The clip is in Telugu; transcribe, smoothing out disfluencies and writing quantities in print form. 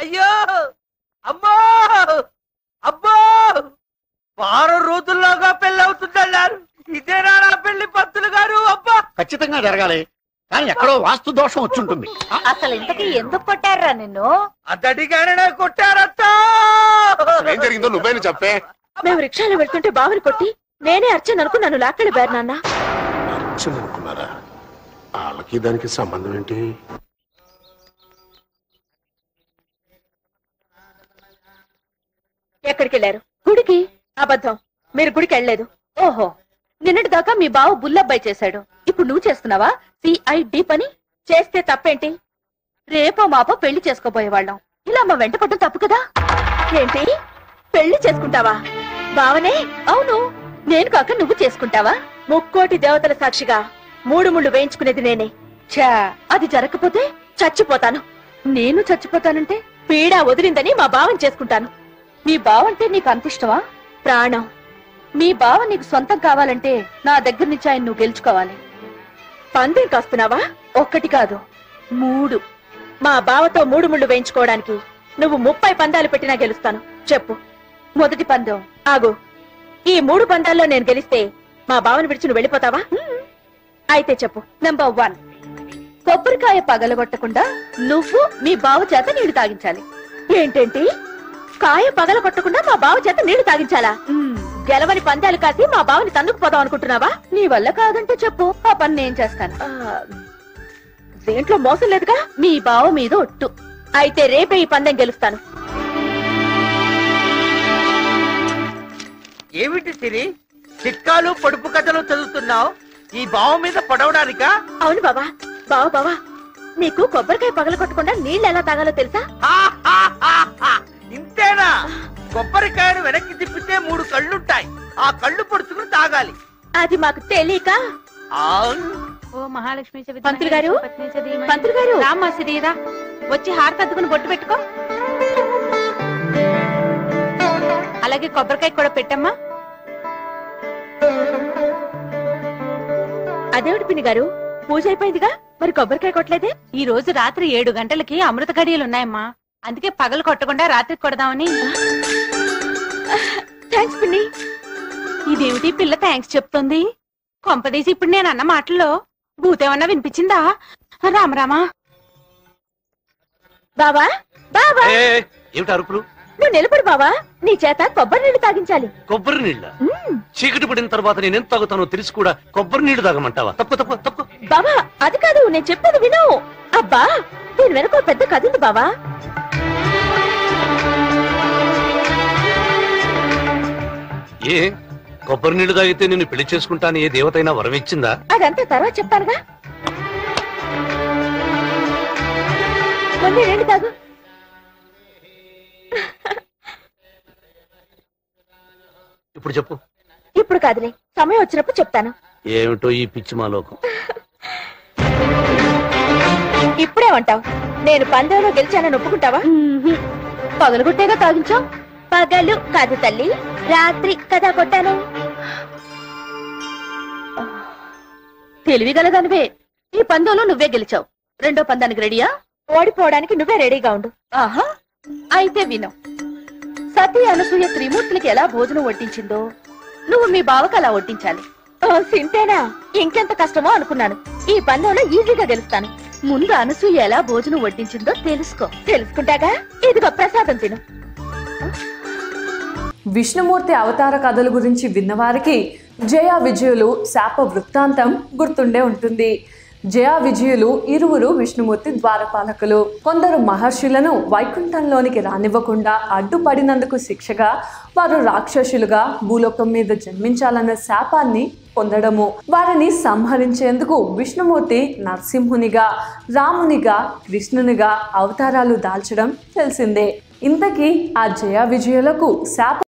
అయ్యో అమ్మో అబ్బో వారం రోజుల్లోగా పెళ్లి అవుతుందన్నారు. ఇదేనా నా పెళ్లి పంతులు గారు? అబ్బా ఖచ్చితంగా జరగాలి, కానీ ఎక్కడో వాస్తు దోషం వచ్చుంటుంది. అసలు ఇంతకీ ఎందుకు కొట్టారా నిన్ను? అతడిగానే కొట్టారత్త. ఏం జరిగిందో నువ్వేనా చెప్పే? మేము రిక్షాలో వెళ్తుంటే బావిని కొట్టి నేనే అర్చన అనుకున్నాను. లాక్కడిపోయారు నాన్న. అర్చన అనుకున్నారా? వాళ్ళకి దానికి సంబంధం ఏంటి? ఎక్కడికి వెళ్ళారు? గుడికి. అబద్ధం, మీరు గుడికి వెళ్ళలేదు. ఓహో, నిన్నటి దాకా మీ బావ బుల్లబ్బాయి చేశాడు, ఇప్పుడు నువ్వు చేస్తున్నావా సిఐడి పని? చేస్తే తప్పేంటి? రేపో మాపో పెళ్లి చేసుకోబోయేవాళ్ళం, ఇలా మా వెంట పడ్డం తప్పు కదా? ఏంటి, పెళ్లి చేసుకుంటావా? బావనే? అవును, నేను కాక నువ్వు చేసుకుంటావా? ముక్కోటి దేవతల సాక్షిగా 3 ముళ్ళు వేయించుకునేది నేనే. ఛా, అది జరగకపోతే చచ్చిపోతాను. నేను చచ్చిపోతానంటే పీడ వదిలిందని మా బావని చేసుకుంటాను. మీ బావంటే నీకు అంత ఇష్టమా? ప్రాణం. మీ బావ నీకు సొంతం కావాలంటే నా దగ్గర నుంచి ఆయన నువ్వు గెలుచుకోవాలి. పందెం కాస్తున్నావా? 1 కాదు 3. మా బావతో 3 ముళ్ళు వేయించుకోవడానికి నువ్వు 30 పందాలు పెట్టినా గెలుస్తాను. చెప్పు. మొదటి పందెం. ఆగు. ఈ 3 పందాల్లో నేను గెలిస్తే మా బావని విడిచి నువ్వు వెళ్ళిపోతావా? అయితే చెప్పు. నంబర్ 1, కొబ్బరికాయ పగలగొట్టకుండా నువ్వు మీ బావ చేత నీళ్లు తాగించాలి. ఏంటేంటి? కాయ పగల కొట్టకుండా మా బావ చేత నీళ్లు తాగించాలా? గెలవని పందాలు కాసి మా బావని తన్నుకుపోదాం అనుకుంటున్నావా? నీ వల్ల కాదంటే చెప్పు, ఆ పని నేను చేస్తాను. దేంట్లో మోసం లేదుగా? మీ బావ మీద ఒట్టు. అయితే రేపే ఈ పందెం గెలుస్తాను. ఏమిటి సిరి, చిట్కాలు పొడుపు కథలు చదువుతున్నావు? ఈ బావ మీద పడవడానికా? అవును బావా. బావా, నీకు కొబ్బరికాయ పగల కొట్టకుండా నీళ్ళు ఎలా తాగాలో తెలుసా? ఇంతేనా? కొబ్బరికాయను వెనక్కి తిప్పితే 3 కళ్ళుంటాయి, ఆ కళ్ళు పొడుచుకుని తాగాలి. అది మాకు తెలియక. ఓ మహాలక్ష్మి పంతులు గారు, పంతులు గారు, రామ్మా సిరిరా, వచ్చి హారతి అద్దుకుని బొట్టు పెట్టుకో. అలాగే కొబ్బరికాయ కూడా పెట్టమ్మా. అదేమిటి పిన్ని గారు, పూజ అయిపోయిందిగా, మరి కొబ్బరికాయ కొట్టలేదే? ఈ రోజు రాత్రి 7 గంటలకి అమృత గడియలున్నాయమ్మా, అందుకే పగలు కొట్టకుండా రాత్రికి కొడదామని. థ్యాంక్స్ పిన్ని. ఇదేమిటి పిల్ల థ్యాంక్స్ చెప్తుంది? కొంపదీసి ఇప్పుడు నేను అన్న మాటల్లో భూతేమన్నా వినిపించిందా? రామరామా. బావా, బావా, ఏమిటి అరుపులు? నువ్వు నిలబడు బావా, నీ చేత కొబ్బరి నీళ్లు తాగించాలి. కొబ్బరి నీళ్ళ? చీకటి పడిన తర్వాత నేనేం తాగుతానో తెలిసి కూడా కొబ్బరి నీళ్లు తాగమంటావా? తప్పు. బావా, అది కాదు, నేను చెప్పేది విను. అబ్బా, దీని వెనక పెద్ద కథ ఉంది బావా. ఏ కొబ్బరి నీళ్లు తాగితే నిన్ను పెళ్లి చేసుకుంటాను ఏ దేవతైనా వరం ఇచ్చిందా? అదంతా తర్వాత చెప్తానుగా, ముందు నీళ్లు తాగు. ఇప్పుడు చెప్పు. ఇప్పుడు కాదులే, సమయం వచ్చినప్పుడు చెప్తాను. ఏమిటో ఈ పిచ్చి మాలోకం. ఇప్పుడేమంటావు? నేను పందెంలో గెలిచానని ఒప్పుకుంటావా? పగలుగుట్టేగా తాగించావు. పగలు కాదు తల్లి, రాత్రి కదా కొట్టాను. తెలివి గలదానివే. ఈ పందెంలో నువ్వే గెలిచావు. రెండో పందానికి రెడీయా? ఓడిపోవడానికి నువ్వే రెడీగా ఉండు. ఆహా, అయితే విను. సతీ అనసూయ త్రిమూర్తులకి ఎలా భోజనం వడ్డించిందో నువ్వు మీ బావకు అలా వడ్డించాలి. సింతేనా? ఇంకెంత కష్టమో అనుకున్నాను. ఈ పందెంలో ఈజీగా గెలుస్తాను. ముందు అనసూయ ఎలా భోజనం వడ్డించిందో తెలుసుకో. తెలుసుకుంటాగా, ఇదిగో ప్రసాదం తిను. విష్ణుమూర్తి అవతార కథల గురించి విన్నవారికి జయ విజయులు శాప వృత్తాంతం గుర్తుండే ఉంటుంది. జయ విజయులు ఇరువురు విష్ణుమూర్తి ద్వారపాలకులు. కొందరు మహర్షులను వైకుంఠంలోనికి రానివ్వకుండా అడ్డుపడినందుకు శిక్షగా వారు రాక్షసులుగా భూలోకం మీద జన్మించాలన్న శాపాన్ని పొందడము. వారిని సంహరించేందుకు విష్ణుమూర్తి నరసింహునిగా, రామునిగా, కృష్ణునిగా అవతారాలు దాల్చడం తెలిసిందే. ఇంతకీ ఆ జయ విజయులకు శాప